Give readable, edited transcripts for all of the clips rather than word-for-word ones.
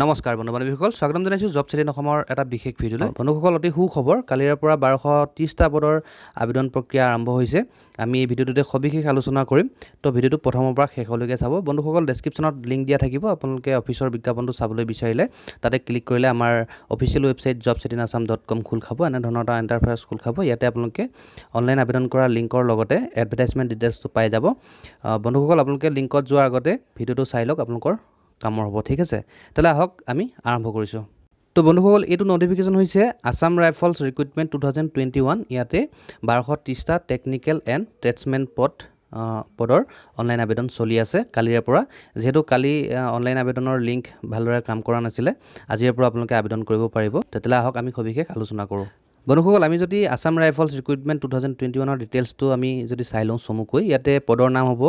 নমস্কাৰ বন্ধু-বান্ধৱীসকল, স্বাগতম জনাইছোঁ জব চেটিন অসমৰ এটা বিশেষ ভিডিঅ'লৈ। বন্ধুসকল, অতি সুখবৰ, কালিৰ পৰা 1230টা পদৰ আবেদন প্ৰক্ৰিয়া আৰম্ভ হৈছে। আমি এই ভিডিঅ'টোতে সবিশেষ আলোচনা কৰিম। তো ভিডিঅ'টো প্ৰথমৰ পৰা শেষলৈকে চাব। বন্ধুসকল, ডেছক্ৰিপশ্যনত লিংক দিয়া থাকিব। আপোনালোকে অফিচৰ বিজ্ঞাপনটো চাবলৈ বিচাৰিলে তাতে ক্লিক কৰিলে আমাৰ অফিচিয়েল ৱেবছাইট jobsetinassam.com খোল খাব। এনেধৰণৰ এটা ইণ্টাৰফেচ খোল খাব। ইয়াতে আপোনালোকে অনলাইন আবেদন কৰা লিংকৰ লগতে এডভাৰটাইজমেণ্ট ডিটেইলছটো পাই যাব। বন্ধুসকল, আপোনালোকে লিংকত যোৱাৰ আগতে ভিডিঅ'টো চাই লওক, আপোনালোকৰ কামৰ হ'ব। ঠিক আছে, তেতিয়াহ'লে আহক আমি আৰম্ভ কৰিছোঁ। তো বন্ধুসকল, এইটো নটিফিকেশ্যন হৈছে আছাম ৰাইফলছ ৰিক্ৰুটমেণ্ট 2021। ইয়াতে 1230টা টেকনিকেল এণ্ড ট্ৰেডছমেন পদৰ অনলাইন আবেদন চলি আছে কালিৰে পৰা। যিহেতু কালি অনলাইন আবেদনৰ লিংক ভালদৰে কাম কৰা নাছিলে, আজিৰে পৰা আপোনালোকে আবেদন কৰিব পাৰিব। তেতিয়াহ'লে আহক আমি সবিশেষ আলোচনা কৰোঁ। বন্ধুসকল, আমি যদি আছাম ৰাইফলছ ৰিক্ৰুটমেণ্ট 2021ৰ ডিটেইলছটো আমি যদি চাই লওঁ চমুকৈ, ইয়াতে পদৰ নাম হ'ব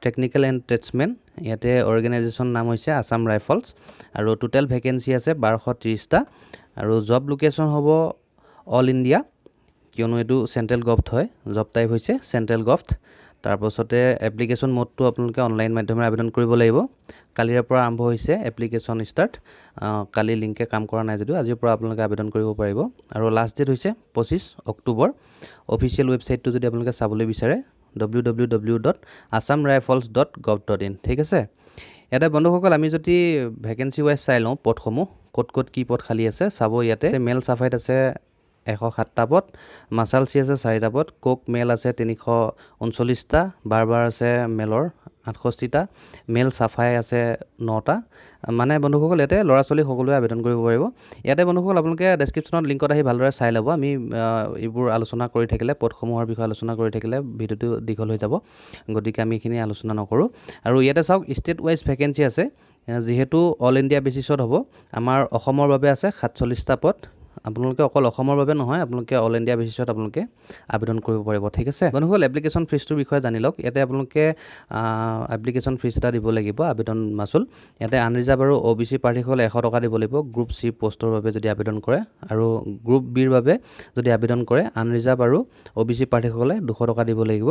টেকনিকেল এণ্ড ট্ৰেডছমেন। ইয়াতে অৰ্গেনাইজেশ্যন নাম হৈছে আছাম ৰাইফলছ আৰু টোটেল ভেকেঞ্চি আছে 1230টা আৰু জব লোকেশ্যন হ'ব অল ইণ্ডিয়া, কিয়নো এইটো চেণ্ট্ৰেল গভট হয়। জব টাইপ হৈছে চেণ্ট্ৰেল গভট। তাৰপাছতে এপ্লিকেশ্যন মোডটো আপোনালোকে অনলাইন মাধ্যমেৰে আবেদন কৰিব লাগিব। কালিৰে পৰা আৰম্ভ হৈছে এপ্লিকেশ্যন ষ্টাৰ্ট। কালি লিংকে কাম কৰা নাই যদিও আজিৰ পৰা আপোনালোকে আবেদন কৰিব পাৰিব আৰু লাষ্ট ডেট হৈছে 25 অক্টোবৰ। অফিচিয়েল ৱেবছাইটটো যদি আপোনালোকে চাবলৈ বিচাৰে www.assamrifles.gov.in। ঠিক আছে, ইয়াতে বন্ধুসকল আমি যদি ভেকেঞ্চি ৱাইজ চাই লওঁ পদসমূহ, ক'ত কি পদ খালী আছে চাব। ইয়াতে মেল চাফাইত আছে 107টা পদ, মাছালচি আছে 4টা পদ, কোক মেল আছে 339টা, বাৰবাৰ আছে মেলৰ 68টা, মেল চাফাই আছে 9টা। মানে বন্ধুসকল, ইয়াতে ল'ৰা ছোৱালী সকলোৱে আবেদন কৰিব পাৰিব। ইয়াতে বন্ধুসকল আপোনালোকে ডেছক্ৰিপশ্যনত লিংকত আহি ভালদৰে চাই ল'ব। আমি এইবোৰ আলোচনা কৰি থাকিলে, পদসমূহৰ বিষয়ে আলোচনা কৰি থাকিলে ভিডিঅ'টো দীঘল হৈ যাব, গতিকে আমি এইখিনি আলোচনা নকৰোঁ। আৰু ইয়াতে চাওক ষ্টেট ৱাইজ ভেকেঞ্চি আছে। যিহেতু অল ইণ্ডিয়া বেচিছত হ'ব, আমাৰ অসমৰ বাবে আছে 47টা পদ। আপোনালোকে অকল অসমৰ বাবে নহয়, আপোনালোকে অল ইণ্ডিয়া বেচিছত আপোনালোকে আবেদন কৰিব পাৰিব। ঠিক আছে বন্ধুসকল, এপ্লিকেশ্যন ফিজটোৰ বিষয়ে জানি লওক। ইয়াতে আপোনালোকে এপ্লিকেশ্যন ফিজ এটা দিব লাগিব, আবেদন মাচুল। ইয়াতে আনৰিজাৰ্ভ আৰু OBC প্ৰাৰ্থীসকলে 100 টকা দিব লাগিব গ্ৰুপ C পষ্টৰ বাবে যদি আবেদন কৰে, আৰু গ্ৰুপ Bৰ বাবে যদি আবেদন কৰে আনৰিজাৰ্ভ আৰু OBC প্ৰাৰ্থীসকলে 200 টকা দিব লাগিব।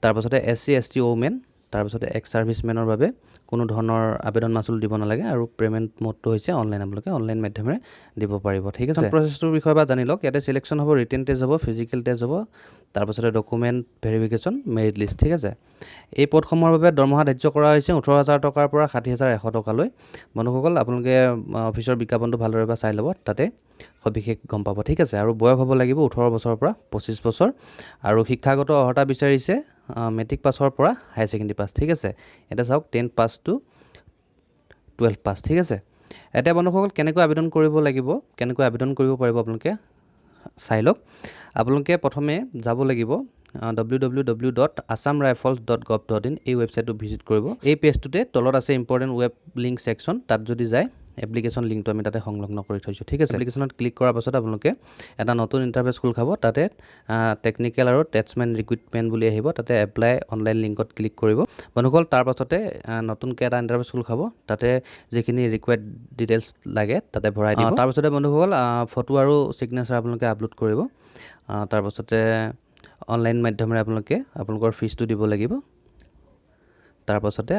তাৰপাছতে SC ST ওমেন, তাৰপাছতে এক্স ছাৰ্ভিচমেনৰ বাবে কোনো ধৰণৰ আবেদন মাচুল দিব নালাগে আৰু পে'মেণ্ট মোডটো হৈছে অনলাইন, আপোনালোকে অনলাইন মাধ্যমেৰে দিব পাৰিব। ঠিক আছে, প্ৰচেছটোৰ বিষয়ে বা জানি লওক। ইয়াতে চিলেকশ্যন হ'ব, ৰিটেন টেষ্ট হ'ব, ফিজিকেল টেষ্ট হ'ব, তাৰপাছতে ডকুমেণ্ট ভেৰিফিকেশ্যন, মেৰিট লিষ্ট। ঠিক আছে, এই পদসমূহৰ বাবে দৰমহা ধাৰ্য কৰা হৈছে 18,000 টকাৰ পৰা 60,100 টকালৈ। বন্ধুসকল, আপোনালোকে অফিচৰ বিজ্ঞাপনটো ভালদৰে বা চাই ল'ব, তাতে সবিশেষ গম পাব। ঠিক আছে, আৰু বয়স হ'ব লাগিব 18 বছৰৰ পৰা 25 বছৰ, আৰু শিক্ষাগত অৰ্হতা বিচাৰিছে মেট্ৰিক পাছৰ পৰা হায়াৰ ছেকেণ্ডেৰী পাছ। ঠিক আছে, এতিয়া চাওক 10 পাছ টু 12 পাছ। ঠিক আছে, এতিয়া বন্ধুসকল কেনেকৈ আবেদন কৰিব লাগিব, কেনেকৈ আবেদন কৰিব পাৰিব আপোনালোকে চাই লওক। আপোনালোকে প্ৰথমে যাব লাগিব www.assamrifles.gov.in, এই ৱেবছাইটটো ভিজিট কৰিব। এই পেজটোতে তলত আছে ইম্পৰ্টেণ্ট ৱেব লিংক ছেকশ্যন, তাত যদি যায় এপ্লিকেশ্যন লিংকটো আমি তাতে সংলগ্ন কৰি থৈছোঁ। ঠিক আছে, এপ্লিকেশ্যনত ক্লিক কৰাৰ পাছত আপোনালোকে এটা নতুন ইণ্টাৰফেচ খোল খাব। তাতে টেকনিকেল আৰু ট্ৰেডছমেন ৰিক্ৰুটমেণ্ট বুলি আহিব, তাতে এপ্লাই অনলাইন লিংকত ক্লিক কৰিব বন্ধুসকল। তাৰ পাছতে নতুনকৈ এটা ইণ্টাৰফেচ খোল খাব, তাতে যিখিনি ৰিকুৱাৰ্ড ডিটেইলছ লাগে তাতে ভৰাই দিব। তাৰপাছতে বন্ধুসকল ফটো আৰু ছিগনেচাৰ আপোনালোকে আপলোড কৰিব। তাৰপাছতে অনলাইন মাধ্যমেৰে আপোনালোকে আপোনালোকৰ ফিজটো দিব লাগিব। তাৰপাছতে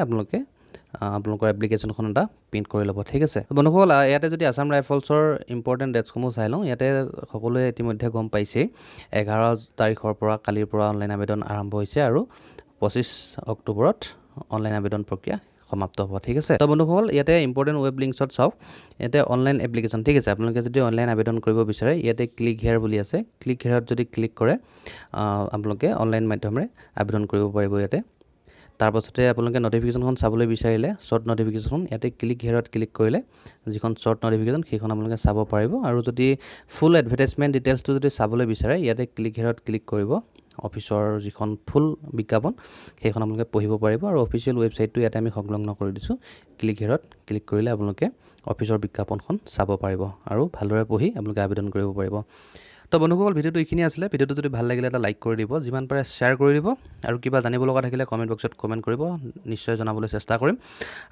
আপোনালোকৰ এপ্লিকেশ্যনখন এটা প্ৰিণ্ট কৰি ল'ব। ঠিক আছে বন্ধুসকল, ইয়াতে যদি আছাম ৰাইফলছৰ ইম্পৰ্টেণ্ট ডেটছসমূহ চাই লওঁ, ইয়াতে সকলোৱে ইতিমধ্যে গম পাইছেই 11 তাৰিখৰ পৰা কালিৰ পৰা অনলাইন আবেদন আৰম্ভ হৈছে আৰু 25 অক্টোবৰত অনলাইন আবেদন প্ৰক্ৰিয়া সমাপ্ত হ'ব। ঠিক আছে, তো বন্ধুসকল ইয়াতে ইম্পৰ্টেণ্ট ৱেব লিংকছত চাওক, ইয়াতে অনলাইন এপ্লিকেশ্যন। ঠিক আছে, আপোনালোকে যদি অনলাইন আবেদন কৰিব বিচাৰে ইয়াতে ক্লিক হেয়াৰ বুলি আছে, ক্লিক হেয়াৰত যদি ক্লিক কৰে আপোনালোকে অনলাইন মাধ্যমেৰে আবেদন কৰিব পাৰিব ইয়াতে। তাৰপাছতে আপোনালোকে নটিফিকেশ্যনখন চাবলৈ বিচাৰিলে শ্বৰ্ট নটিফিকেশ্যন, ইয়াতে ক্লিক হেয়াৰত ক্লিক কৰিলে যিখন শ্বৰ্ট নটিফিকেশ্যন সেইখন আপোনালোকে চাব পাৰিব। আৰু যদি ফুল এডভাৰটাইজমেণ্ট ডিটেইলছটো যদি চাবলৈ বিচাৰে ইয়াতে ক্লিক হেয়াৰত ক্লিক কৰিব, অফিচৰ যিখন ফুল বিজ্ঞাপন সেইখন আপোনালোকে পঢ়িব পাৰিব। আৰু অফিচিয়েল ৱেবছাইটটো ইয়াতে আমি সংলগ্ন কৰি দিছোঁ, ক্লিক হেয়াৰত ক্লিক কৰিলে আপোনালোকে অফিচৰ বিজ্ঞাপনখন চাব পাৰিব আৰু ভালদৰে পঢ়ি আপোনালোকে আবেদন কৰিব পাৰিব। তো বন্ধুসকল, ভিডিঅ'টো এইখিনি আছিলে। ভিডিঅ'টো যদি ভাল লাগিলে এটা লাইক কৰি দিব, যিমান পাৰে শ্বেয়াৰ কৰি দিব, আৰু কিবা জানিব লগা থাকিলে কমেণ্ট বক্সত কমেণ্ট কৰিব, নিশ্চয় জনাবলৈ চেষ্টা কৰিম।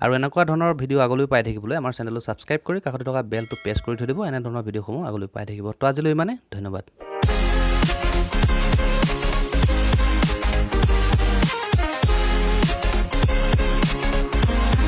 আৰু এনেকুৱা ধৰণৰ ভিডিঅ' আগলৈ পাই থাকিবলৈ আমাৰ চেনেলটো ছাবস্ক্ৰাইব কৰি কাষতে থকা বেলটো প্ৰেছ কৰি থৈ দিব, এনেধৰণৰ ভিডিঅ'সমূহ আগলৈ পাই থাকিব। তো আজিলৈ ইমানে, ধন্যবাদ।